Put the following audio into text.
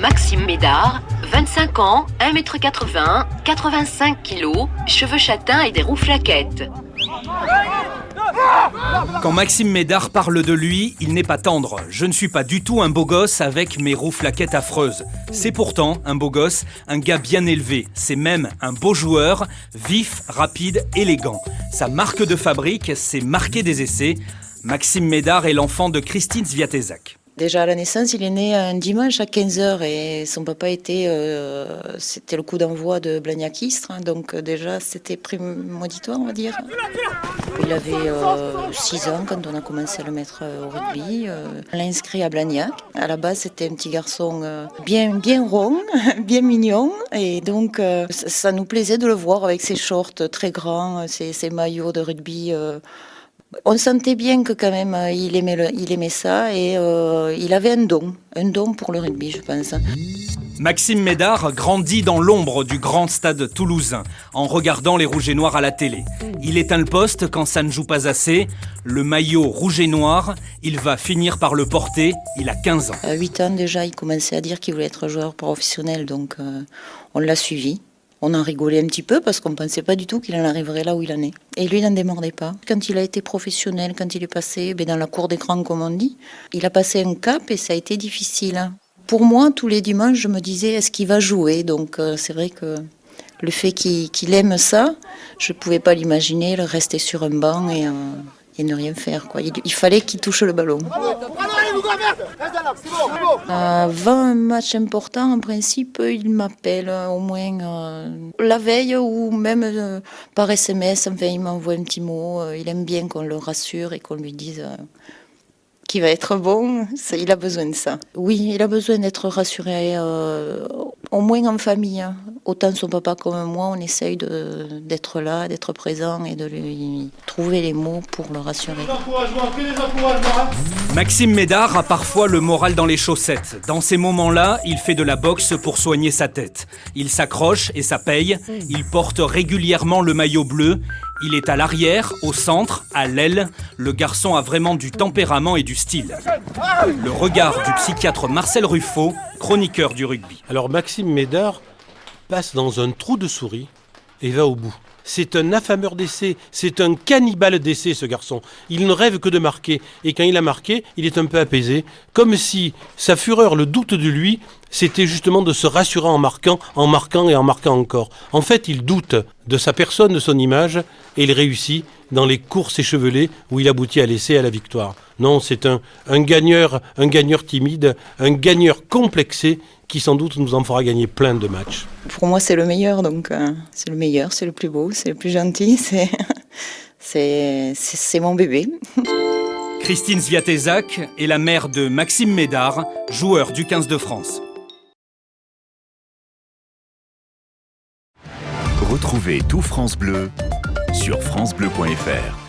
Maxime Médard, 25 ans, 1m80, 85 kg, cheveux châtains et des rouflaquettes. Quand Maxime Médard parle de lui, il n'est pas tendre. Je ne suis pas du tout un beau gosse avec mes rouflaquettes affreuses. C'est pourtant un beau gosse, un gars bien élevé. C'est même un beau joueur, vif, rapide, élégant. Sa marque de fabrique, c'est marquer des essais. Maxime Médard est l'enfant de Christine Sviatezak. Déjà à la naissance, il est né un dimanche à 15h et son papa c'était le coup d'envoi de Blagnac-Istres, donc déjà c'était prémonitoire, on va dire. Il avait 6 ans quand on a commencé à le mettre au rugby. On l'a inscrit à Blagnac. À la base, c'était un petit garçon bien rond, bien mignon, et donc ça nous plaisait de le voir avec ses shorts très grands, ses maillots de rugby. On sentait bien que quand même il aimait ça et il avait un don pour le rugby, je pense. Maxime Médard grandit dans l'ombre du grand stade toulousain, en regardant les rouges et noirs à la télé. Il éteint le poste quand ça ne joue pas assez. Le maillot rouge et noir, il va finir par le porter. Il a 15 ans. À 8 ans déjà, il commençait à dire qu'il voulait être joueur professionnel, donc on l'a suivi. On en rigolait un petit peu parce qu'on ne pensait pas du tout qu'il en arriverait là où il en est. Et lui, il n'en démordait pas. Quand il a été professionnel, quand il est passé dans la cour des grands, comme on dit, il a passé un cap et ça a été difficile. Pour moi, tous les dimanches, je me disais, est-ce qu'il va jouer ? Donc c'est vrai que le fait qu'il aime ça, je ne pouvais pas l'imaginer, le rester sur un banc et ne rien faire, quoi. Il fallait qu'il touche le ballon. Avant un match important, en principe, il m'appelle au moins la veille ou même par SMS. Enfin, il m'envoie un petit mot. Il aime bien qu'on le rassure et qu'on lui dise qu'il va être bon. Il a besoin de ça. Oui, il a besoin d'être rassuré, au moins en famille. Autant son papa comme moi, on essaye d'être là, d'être présent et de lui trouver les mots pour le rassurer. Maxime Médard a parfois le moral dans les chaussettes. Dans ces moments-là, il fait de la boxe pour soigner sa tête. Il s'accroche et ça paye. Il porte régulièrement le maillot bleu. Il est à l'arrière, au centre, à l'aile. Le garçon a vraiment du tempérament et du style. Le regard du psychiatre Marcel Ruffo, chroniqueur du rugby. Alors Maxime Médard passe dans un trou de souris et va au bout. C'est un affameur d'essai, c'est un cannibale d'essai ce garçon. Il ne rêve que de marquer et quand il a marqué, il est un peu apaisé, comme si sa fureur, le doute de lui, c'était justement de se rassurer en marquant et en marquant encore. En fait, il doute de sa personne, de son image et il réussit dans les courses échevelées où il aboutit à l'essai, à la victoire. Non, c'est un gagneur timide, un gagneur complexé qui sans doute nous en fera gagner plein de matchs. Pour moi, c'est le meilleur, donc c'est le meilleur, c'est le plus beau, c'est le plus gentil, c'est mon bébé. Christine Sviatezak est la mère de Maxime Médard, joueur du 15 de France. Retrouvez tout France Bleu sur francebleu.fr.